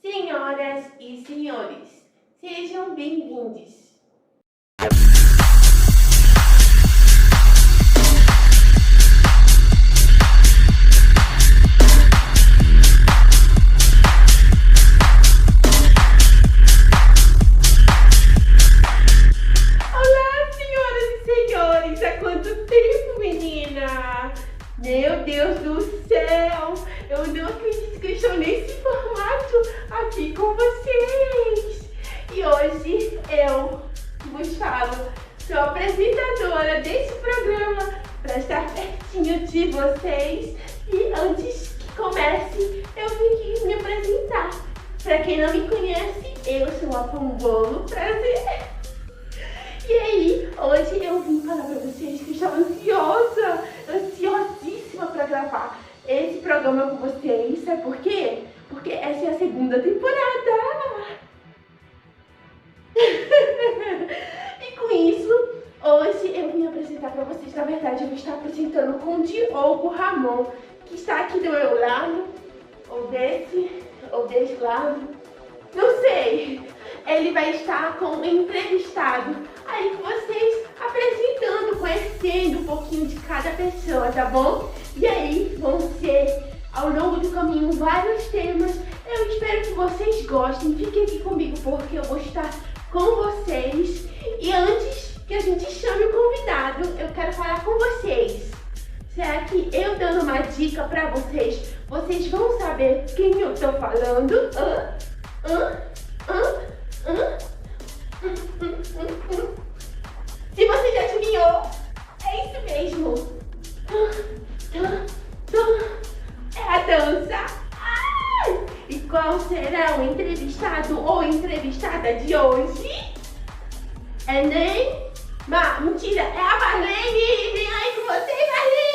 Senhoras e senhores, sejam bem-vindos. Olá, senhoras e senhores, há quanto tempo, menina? Meu Deus do céu, eu não acredito que eu estou nesse formato aqui com vocês. E hoje eu vos falo, sou apresentadora desse programa para estar pertinho de vocês. E antes que comece, eu vim aqui me apresentar. Para quem não me conhece, eu sou a Pombolo, prazer. E aí, hoje eu vim falar pra vocês que eu estou ansiosíssima pra gravar esse programa com vocês. Sabe por quê? Porque essa é a segunda temporada. E com isso, hoje eu vim apresentar pra vocês. Na verdade, eu vou estar apresentando com o Diogo Ramon, que está aqui do meu lado, ou desse lado, não sei. Ele vai estar com um entrevistado aí com vocês, apresentando, conhecendo um pouquinho de cada pessoa, tá bom? E aí vão ser, ao longo do caminho, vários temas. Eu espero que vocês gostem. Fiquem aqui comigo porque eu vou estar com vocês. E antes que a gente chame o convidado, eu quero falar com vocês. Será que eu dando uma dica pra vocês, vocês vão saber quem eu tô falando? Se você já adivinhou, é isso mesmo. É a dança. E qual será o entrevistado ou entrevistada de hoje? É mentira, é a Marlene. Vem aí com você, Marlene.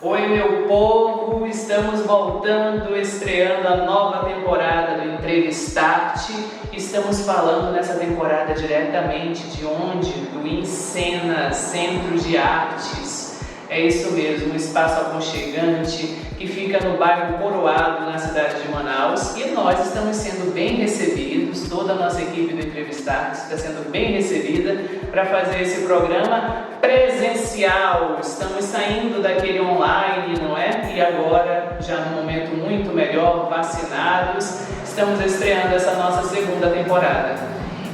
Oi, meu povo, estamos voltando, estreando a nova temporada do Entrevistarte. Estamos falando nessa temporada diretamente de onde? Do Encena, Centro de Artes. É isso mesmo, um espaço aconchegante que fica no bairro Coroado, na cidade de Manaus. E nós estamos sendo bem recebidos, toda a nossa equipe do Entrevistarte está sendo bem recebida para fazer esse programa presencial. Estamos saindo daquele online, não é? E agora, já num momento muito melhor, vacinados, estamos estreando essa nossa segunda temporada.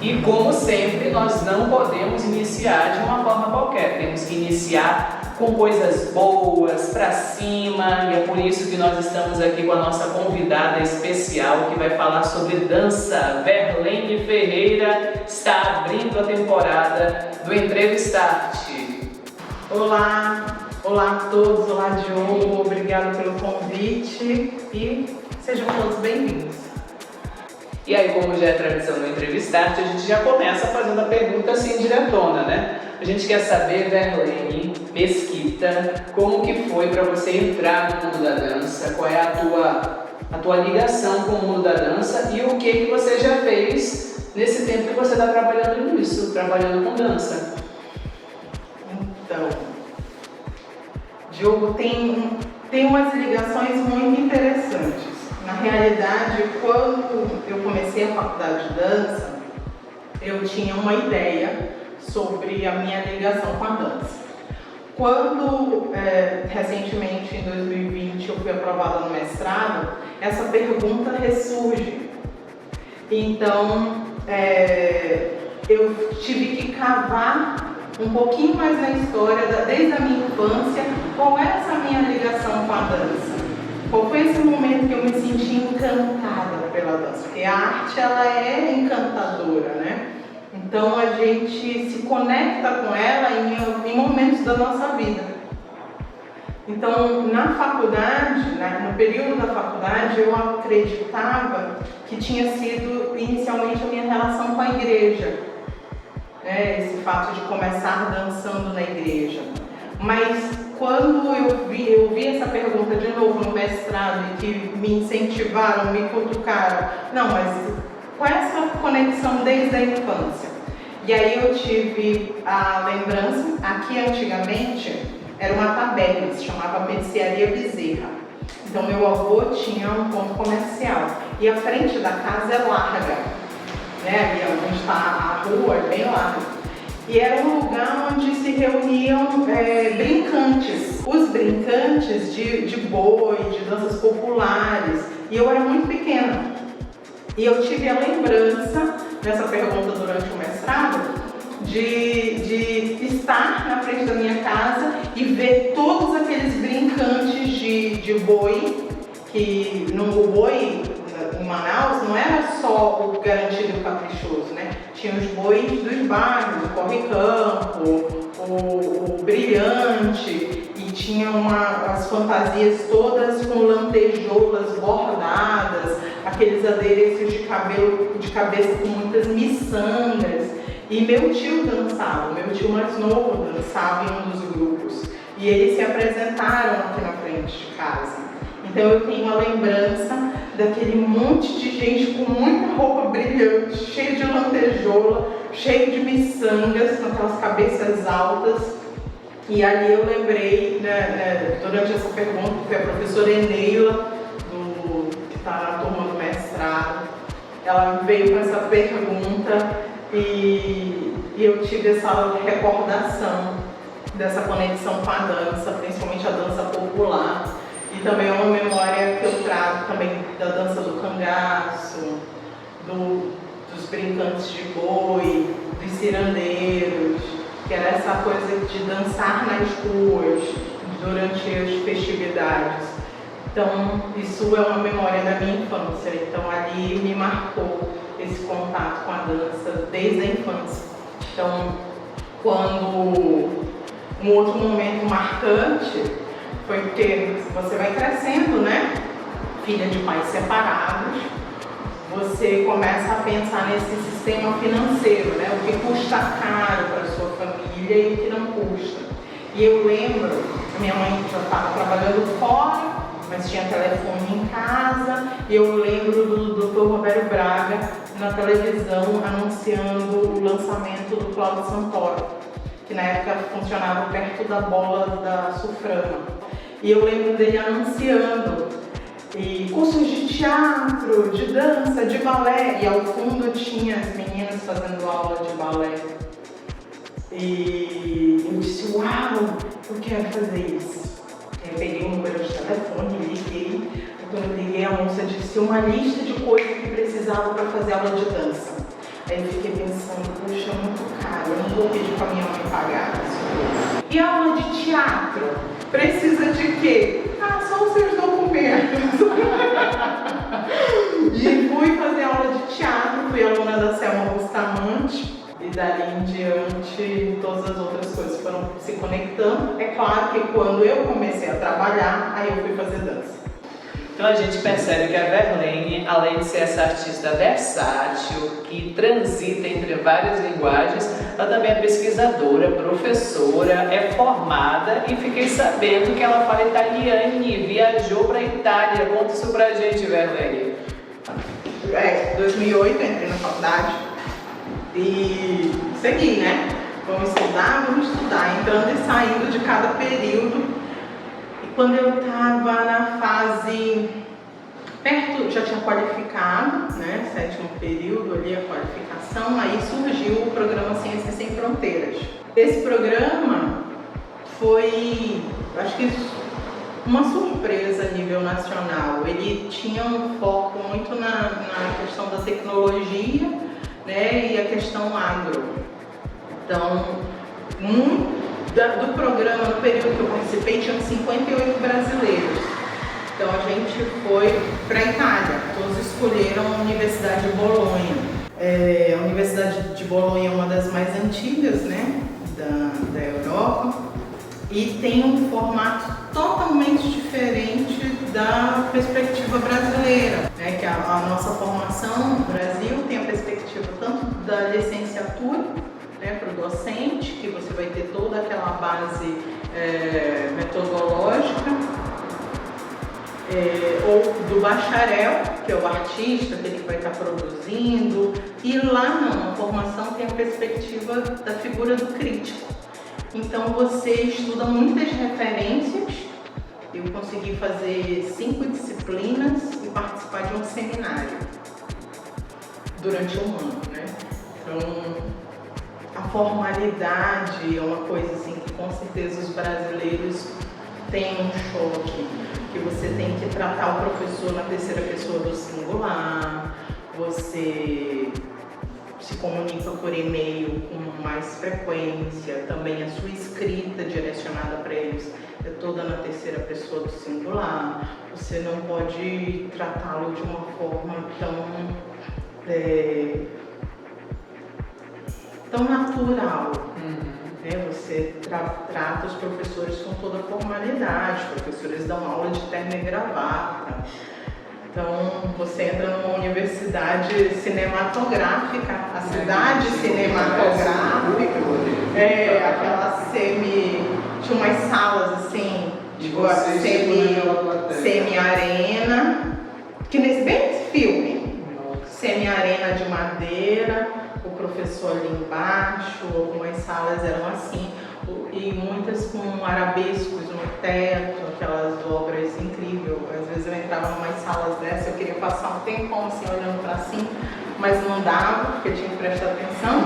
E como sempre, nós não podemos iniciar de uma forma qualquer, temos que iniciar com coisas boas, pra cima, e é por isso que nós estamos aqui com a nossa convidada especial que vai falar sobre dança. Verlene Ferreira está abrindo a temporada do Entrevistarte. Olá a todos, olá Diogo, obrigado pelo convite e sejam todos bem-vindos. E aí, como já é tradição no Entrevistarte, a gente já começa fazendo a pergunta assim diretona, né? A gente quer saber, Verlene Mesquita, como que foi para você entrar no mundo da dança, qual é a tua ligação com o mundo da dança e o que você já fez nesse tempo que você está trabalhando nisso, trabalhando com dança. Então, Diogo, tem umas ligações muito interessantes. Na realidade, quando eu comecei a faculdade de dança, eu tinha uma ideia sobre a minha ligação com a dança. Quando, recentemente, em 2020, eu fui aprovada no mestrado, essa pergunta ressurge. Então, eu tive que cavar um pouquinho mais na história, desde a minha infância, qual é essa minha ligação com a dança. Qual foi esse momento que eu me senti encantada pela dança? Porque a arte, ela é encantadora, né? Então a gente se conecta com ela em momentos da nossa vida. Então, na faculdade, no período da faculdade, eu acreditava que tinha sido inicialmente a minha relação com a igreja, né? Esse fato de começar dançando na igreja. Mas quando eu vi essa pergunta de novo no mestrado e que me incentivaram, me cutucaram, não, mas qual é essa conexão desde a infância. E aí eu tive a lembrança, aqui antigamente era uma taberna, se chamava Mercearia Bezerra. Então meu avô tinha um ponto comercial e a frente da casa é larga, né? Ali onde está a rua é bem larga. E era um lugar onde se reuniam brincantes, os brincantes de boi, de danças populares. E eu era muito pequena. E eu tive a lembrança, nessa pergunta durante o mestrado, de estar na frente da minha casa e ver todos aqueles brincantes de boi, que o boi em Manaus não era só o garantido e o caprichoso, né? Tinha os bois dos bairros, o corre-campo, o brilhante, e tinha as fantasias todas com lantejoulas bordadas, aqueles adereços de cabeça com muitas miçangas. E meu tio dançava, meu tio mais novo dançava em um dos grupos. E eles se apresentaram aqui na frente de casa. Então eu tenho uma lembrança daquele monte de gente com muita roupa brilhante, cheio de lantejoula, cheio de miçangas, com aquelas cabeças altas. E ali eu lembrei, durante essa pergunta, que a professora Eneila, que está na turma do mestrado, ela veio com essa pergunta e eu tive essa recordação dessa conexão com a dança, principalmente a dança popular. E também é uma memória que eu trago também da dança do cangaço, dos brincantes de boi, dos cirandeiros, que era essa coisa de dançar nas ruas durante as festividades. Então, isso é uma memória da minha infância. Então, ali me marcou esse contato com a dança desde a infância. Então, um outro momento marcante foi porque você vai crescendo, né? Filha de pais separados, você começa a pensar nesse sistema financeiro, né? O que custa caro para a sua família e o que não custa. E eu lembro, a minha mãe já estava trabalhando fora, mas tinha telefone em casa, e eu lembro do Dr. Roberto Braga na televisão anunciando o lançamento do Cláudio Santoro, que na época funcionava perto da bola da Suframa. E eu lembro dele anunciando e cursos de teatro, de dança, de balé, e ao fundo tinha as meninas fazendo aula de balé. E eu disse, uau, eu quero fazer isso. Eu peguei um número de telefone, liguei. Quando eu liguei, a moça disse uma lista de coisas que precisava para fazer aula de dança. Aí eu fiquei pensando, poxa, é muito caro, eu não vou pedir para minha mãe pagar isso. E a aula de teatro? Precisa de quê? Só os seus documentos. E fui fazer aula de teatro, fui aluna da Selma Bustamante. E dali em diante, todas as outras coisas foram se conectando. É claro que quando eu comecei a trabalhar, aí eu fui fazer dança. Então a gente percebe que a Verlene, além de ser essa artista versátil, que transita entre várias linguagens, ela também é pesquisadora, professora, é formada, e fiquei sabendo que ela fala italiano e viajou para a Itália. Conta isso pra gente, Verlene. Em 2008 eu entrei na faculdade e segui, né? Vamos estudar, entrando e saindo de cada período. Quando eu estava na fase perto, já tinha qualificado, né, 7º período ali, a qualificação, aí surgiu o programa Ciências Sem Fronteiras. Esse programa foi, acho que uma surpresa a nível nacional. Ele tinha um foco muito na questão da tecnologia, né, e a questão agro. Então, do programa, no período que eu participei, tinham 58 brasileiros. Então a gente foi para a Itália, todos escolheram a Universidade de Bolonha. A Universidade de Bolonha é uma das mais antigas, né, da Europa, e tem um formato totalmente diferente da perspectiva brasileira, né, que a nossa formação no Brasil tem a perspectiva tanto da licenciatura, né, para o docente, que você vai ter toda aquela base metodológica, ou do bacharel, que é o artista, aquele que vai estar produzindo, E lá não, a formação tem a perspectiva da figura do crítico. Então você estuda muitas referências. Eu consegui fazer 5 disciplinas e participar de um seminário durante um ano, né? Então, a formalidade é uma coisa assim que com certeza os brasileiros têm um choque, que você tem que tratar o professor na terceira pessoa do singular, você se comunica por e-mail com mais frequência, também a sua escrita direcionada para eles é toda na terceira pessoa do singular, você não pode tratá-lo de uma forma tão natural. Você trata os professores com toda a formalidade, os professores dão aula de terno e gravata. Então, você entra numa universidade cinematográfica, a cidade cinematográfica, aquela tinha umas salas assim, tipo a semi-arena, que nesse bem filme, semi-arena de madeira, o professor ali embaixo, algumas salas eram assim, e muitas com arabescos no teto, aquelas obras incríveis. Às vezes eu entrava em umas salas dessas, eu queria passar um tempão assim, olhando para cima, mas não dava, porque tinha que prestar atenção.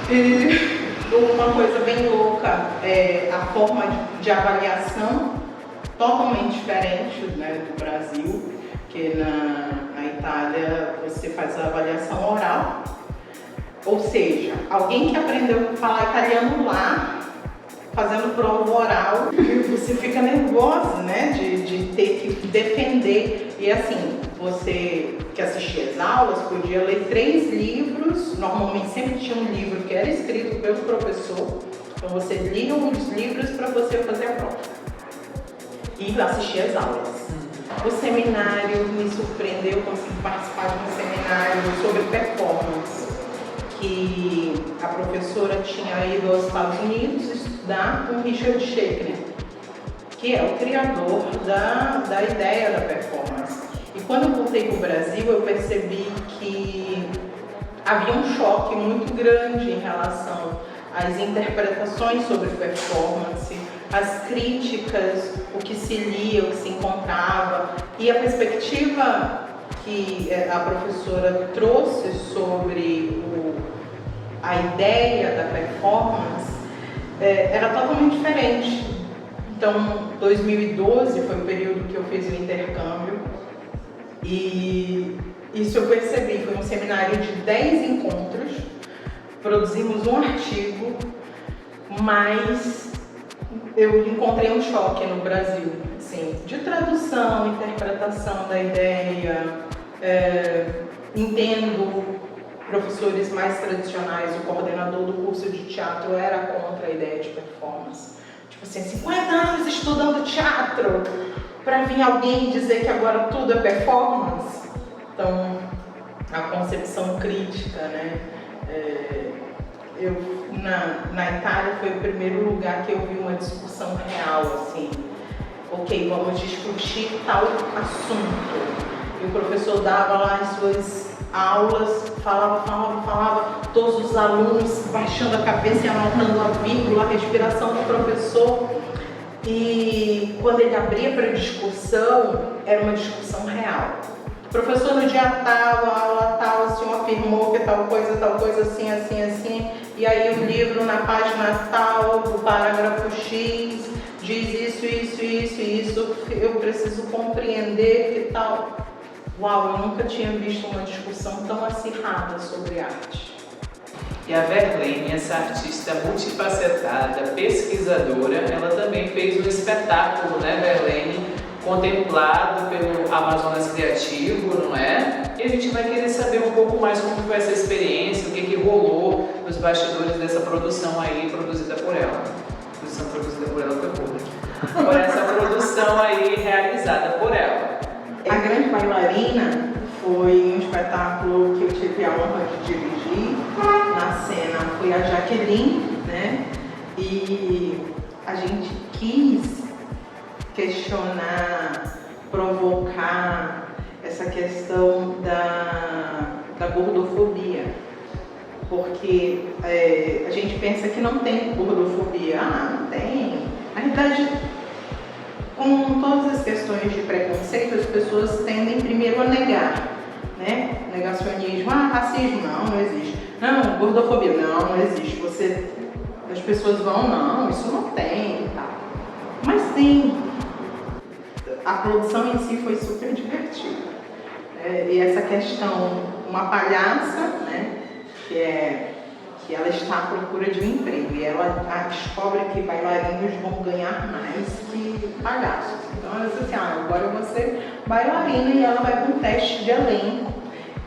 E uma coisa bem louca é a forma de avaliação totalmente diferente, né, do Brasil, que na Itália você faz a avaliação oral. Ou seja, alguém que aprendeu a falar italiano lá, fazendo prova oral, você fica nervosa, né, de ter que defender. E assim, você que assistia às aulas podia ler 3 livros, normalmente sempre tinha um livro que era escrito pelo professor, então você lia os livros para você fazer a prova e assistir às aulas. O seminário me surpreendeu, consegui participar de um seminário sobre performance, que a professora tinha ido aos Estados Unidos estudar com Richard Schechner, que é o criador da ideia da performance. E quando eu voltei para o Brasil, eu percebi que havia um choque muito grande em relação às interpretações sobre performance, as críticas, o que se lia, o que se encontrava, e a perspectiva que a professora trouxe sobre a ideia da performance era totalmente diferente. Então, 2012 foi o período que eu fiz o intercâmbio e isso eu percebi. Foi um seminário de 10 encontros, produzimos um artigo, mas eu encontrei um choque no Brasil, assim, de tradução, interpretação da ideia. Entendo professores mais tradicionais, o coordenador do curso de teatro era contra a ideia de performance. Tipo assim, 50 anos estudando teatro para vir alguém dizer que agora tudo é performance. Então, a concepção crítica, né? Na Itália foi o primeiro lugar que eu vi uma discussão real, assim. Ok, vamos discutir tal assunto. E o professor dava lá as suas aulas, falava, todos os alunos baixando a cabeça e anotando a vírgula, a respiração do professor. E quando ele abria para discussão, era uma discussão real. O professor no dia tal, a aula tal, o senhor afirmou que tal coisa, assim, assim, assim. E aí o livro na página tal, do parágrafo X, diz isso, eu preciso compreender que tal. Uau, eu nunca tinha visto uma discussão tão acirrada sobre arte. E a Verlaine, essa artista multifacetada, pesquisadora, ela também fez um espetáculo, né, Verlaine, contemplado pelo Amazonas Criativo, não é? E a gente vai querer saber um pouco mais como foi essa experiência, o que rolou nos bastidores dessa produção aí, produzida por ela. Produzida por ela foi pública. Por essa produção aí, realizada por ela. A Grande Bailarina foi um espetáculo que eu tive a honra de dirigir. Na cena foi a Jaqueline, né? E a gente quis questionar, provocar essa questão da gordofobia. Porque a gente pensa que não tem gordofobia. Não tem. Na realidade, com todas as questões de preconceito, as pessoas tendem primeiro a negar, né? Negacionismo, racismo, não existe. Não, gordofobia, não existe. As pessoas vão, não, isso não tem, tá? Mas tem. A produção em si foi super divertida. E essa questão, uma palhaça, né? Que ela está à procura de um emprego e ela descobre que bailarinos vão ganhar mais que palhaços. Então ela diz assim, agora eu vou ser bailarina, e ela vai para um teste de elenco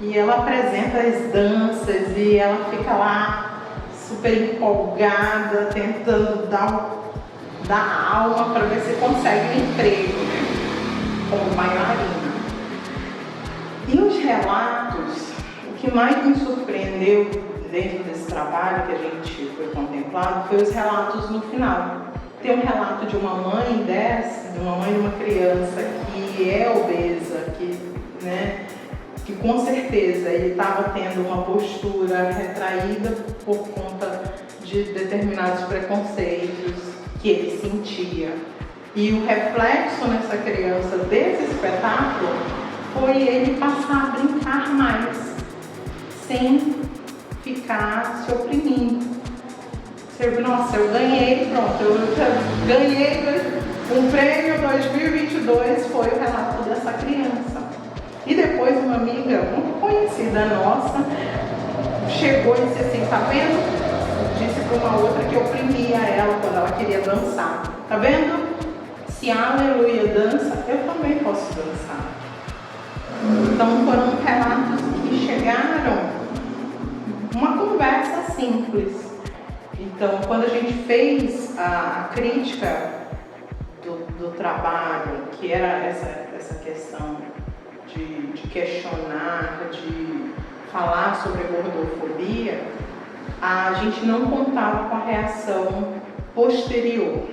e ela apresenta as danças e ela fica lá super empolgada, tentando dar alma para ver se consegue um emprego, né, como bailarina. E os relatos, o que mais me surpreendeu dentro desse trabalho que a gente foi contemplado foi os relatos no final. Tem um relato de uma mãe de uma criança que é obesa, que com certeza ele estava tendo uma postura retraída por conta de determinados preconceitos que ele sentia. E o reflexo nessa criança desse espetáculo foi ele passar a brincar mais, sem ficar se oprimindo. Nossa, eu ganhei, pronto, eu ganhei um prêmio 2022, foi o relato dessa criança. E depois uma amiga muito conhecida nossa chegou e disse assim, tá vendo? Disse para uma outra que oprimia ela quando ela queria dançar. Tá vendo? Se a Aleluia dança, eu também posso dançar. Então foram relatos que chegaram, uma conversa simples. Então, quando a gente fez a crítica do trabalho, que era essa questão de questionar, de falar sobre a gordofobia, a gente não contava com a reação posterior,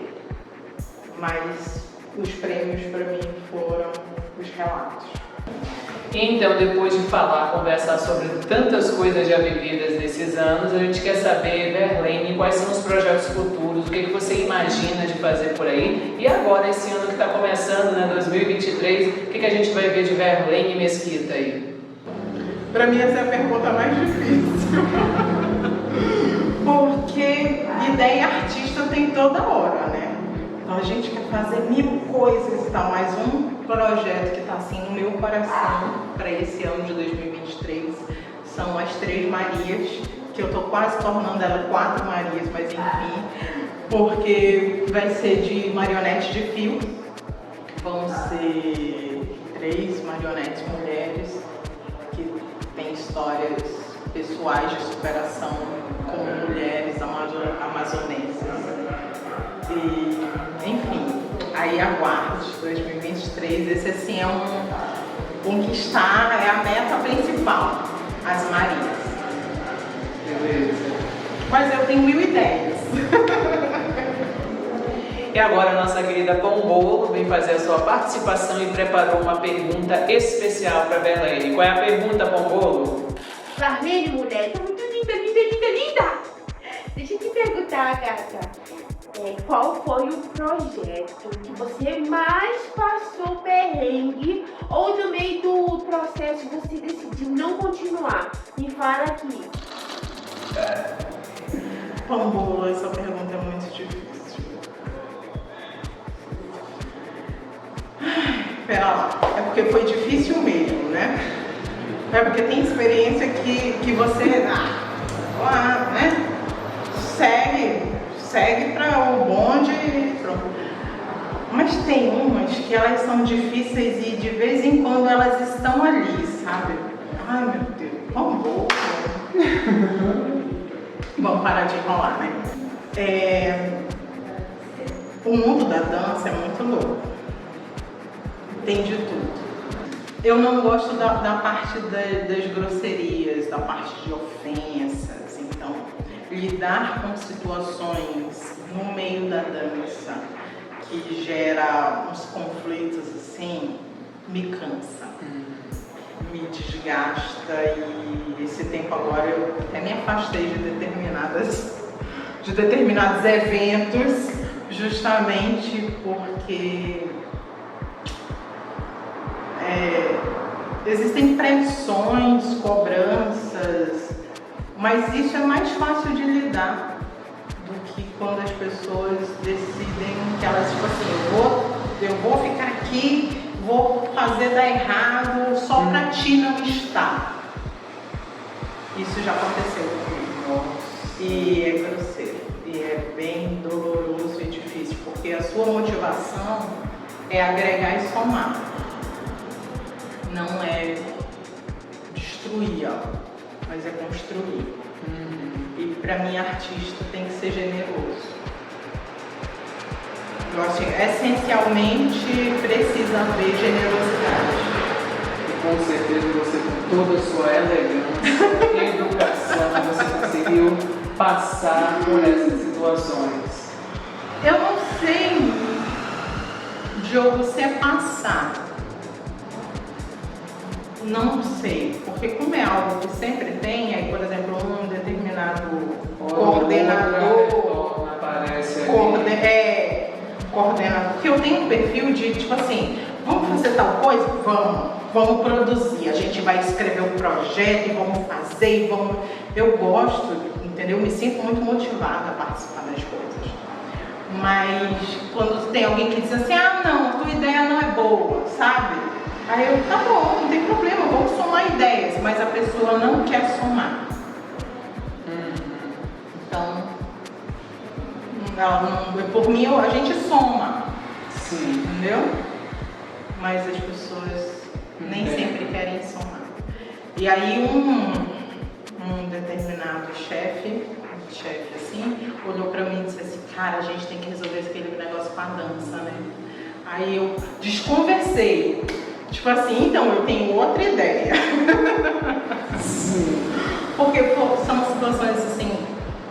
mas os prêmios para mim foram os relatos. Então, depois de conversar sobre tantas coisas já vividas nesses anos, a gente quer saber, Verlaine, quais são os projetos futuros, o que você imagina de fazer por aí? E agora, esse ano que está começando, né, 2023, o que a gente vai ver de Verlaine Mesquita aí? Para mim, essa é a pergunta mais difícil. Porque ideia artista tem toda hora, né? Então a gente quer fazer 1000 coisas e tal, mas um projeto que está assim no meu coração para esse ano de 2023 são as 3 Marias, que eu estou quase tornando ela 4 Marias, mas enfim, porque vai ser de marionete de fio, vão ser 3 marionetes mulheres que têm histórias pessoais de superação como mulheres amazonenses. E, enfim, aí aguarde 2023, esse assim é conquistar, é a meta principal, as Marias. Beleza. Mas eu tenho 1000 ideias. E agora a nossa querida Pão Bolo vem fazer a sua participação e preparou uma pergunta especial para Verlaine. Qual é a pergunta, Pão Bolo? Verlaine, mulher, tá muito linda, linda, linda, linda! Deixa eu te perguntar, gata. Qual foi o projeto que você mais passou perrengue ou no meio do processo você decidiu não continuar? Me fala aqui. Pão Bolo, essa pergunta é muito difícil. Pera lá, é porque foi difícil mesmo, né? É porque tem experiência que você, né? Segue para o bonde e pronto. Mas tem umas que elas são difíceis e de vez em quando elas estão ali, sabe? Ai meu Deus, vamos. Vamos parar de enrolar, né? O mundo da dança é muito louco. Tem de tudo. Eu não gosto da parte das grosserias, da parte de ofensas. Então, lidar com situações no meio da dança que gera uns conflitos assim, me cansa. me desgasta, e esse tempo agora eu até me afastei de determinados eventos, justamente porque existem pressões, cobranças, mas isso é mais fácil de lidar do que quando as pessoas decidem que elas, tipo assim, eu vou ficar aqui, vou fazer dar errado só pra ti não estar. Isso já aconteceu comigo. E é grosseiro, e é bem doloroso e difícil, porque a sua motivação é agregar e somar, não é destruir algo, mas é construir. E para mim, artista tem que ser generoso. Eu acho que essencialmente precisa haver generosidade. E com certeza você, com toda a sua elegância e educação, você conseguiu passar por essas situações. Eu não sei, Diogo, se é passar. Não sei, porque como é algo que sempre tem, aí, por exemplo, um determinado coordenador aparece coordenador, porque eu tenho um perfil de, tipo assim, vamos fazer tal coisa? Vamos produzir, a gente vai escrever um projeto e vamos fazer, eu gosto, entendeu? Eu me sinto muito motivada a participar das coisas. Mas quando tem alguém que diz assim, não, a tua ideia não é boa, sabe? Aí eu, tá bom, não tem problema, vamos somar ideias, mas a pessoa não quer somar. Então, por mim, a gente soma. Sim. Entendeu? Mas as pessoas nem sempre querem somar. E aí um determinado chefe assim, olhou pra mim e disse assim, cara, a gente tem que resolver aquele negócio com a dança, né? Aí eu desconversei. Tipo assim, então eu tenho outra ideia. Sim. Porque são situações assim,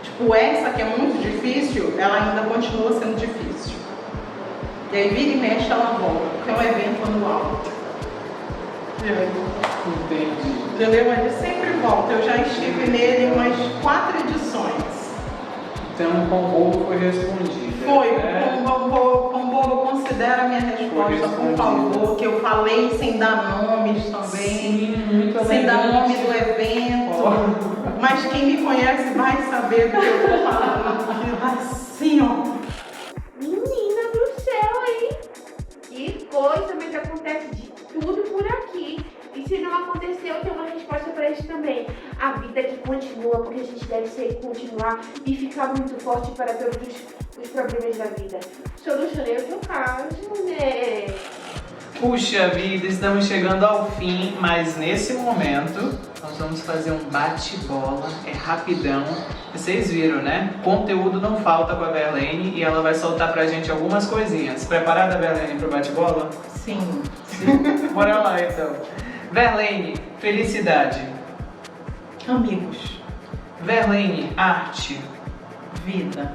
tipo essa que é muito difícil, ela ainda continua sendo difícil. E aí vira e mexe ela volta, porque é um evento anual. Entendi. Entendeu? Ele sempre volta. Eu já estive nele em umas 4 edições. Então o Pombolo foi respondido. Foi, o Pombolo considera a minha resposta, por favor, que eu falei sem dar nomes também. Sim, muito sem dar elegante. nome do evento. Mas quem me conhece vai saber do que eu tô falando. Assim, ó. Menina do céu aí. Que coisa, mas acontece de tudo por aqui. E se não aconteceu, tem uma resposta pra isso também. A vida que continua, porque a gente deve continuar e ficar muito forte para todos os problemas da vida. Solucionei o teu caso, né? Puxa vida, estamos chegando ao fim, mas nesse momento nós vamos fazer um bate-bola, é rapidão. Vocês viram, né? Conteúdo não falta com a Verlaine e ela vai soltar pra gente algumas coisinhas. Preparada, Verlaine, pro bate-bola? Sim. Bora lá, então. Verlaine, felicidade. Amigos. Verlaine, arte. Vida.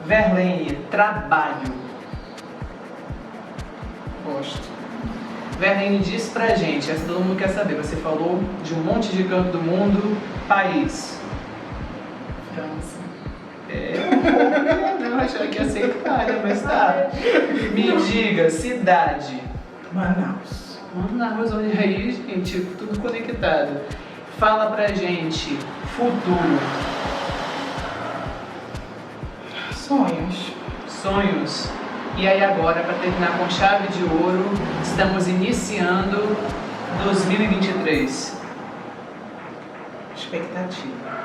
Verlaine, trabalho. Gosto. Verlaine, diz pra gente, essa todo mundo quer saber, você falou de um monte de canto do mundo, país. França. Não achava que ia ser Itália, mas tá. Me diga, cidade. Manaus. Manaus, olha aí, gente, tudo conectado. Fala pra gente, futuro. Sonhos. Sonhos. E aí agora, para terminar com chave de ouro, estamos iniciando 2023. Expectativa.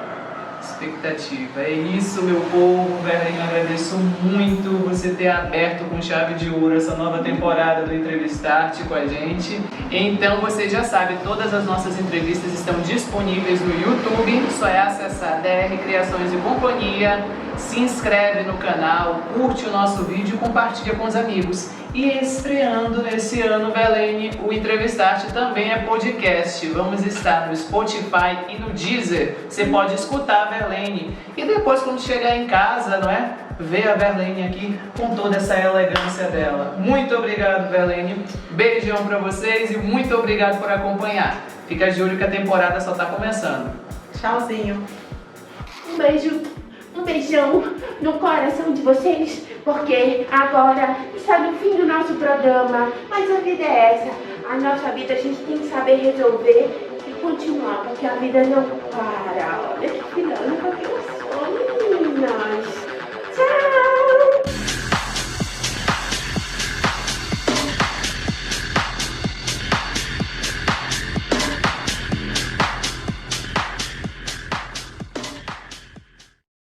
Expectativa. É isso, meu povo. Verlaine, agradeço muito você ter aberto com chave de ouro essa nova temporada do Entrevistarte com a gente. Então você já sabe, todas as nossas entrevistas estão disponíveis no YouTube. Só é acessar DR Criações e Companhia. Se inscreve no canal, curte o nosso vídeo e compartilha com os amigos. E estreando esse ano, Verlaine, o Entrevistarte também é podcast. Vamos estar no Spotify e no Deezer. Você pode escutar a Verlaine. E depois, quando chegar em casa, não é? Ver a Verlaine aqui com toda essa elegância dela. Muito obrigado, Verlaine. Beijão pra vocês e muito obrigado por acompanhar. Fica de olho que a temporada só tá começando. Tchauzinho. Um beijo, um beijão no coração de vocês, porque agora está no fim do nosso programa, mas a vida é essa. A nossa vida a gente tem que saber resolver e continuar, porque a vida não para, olha.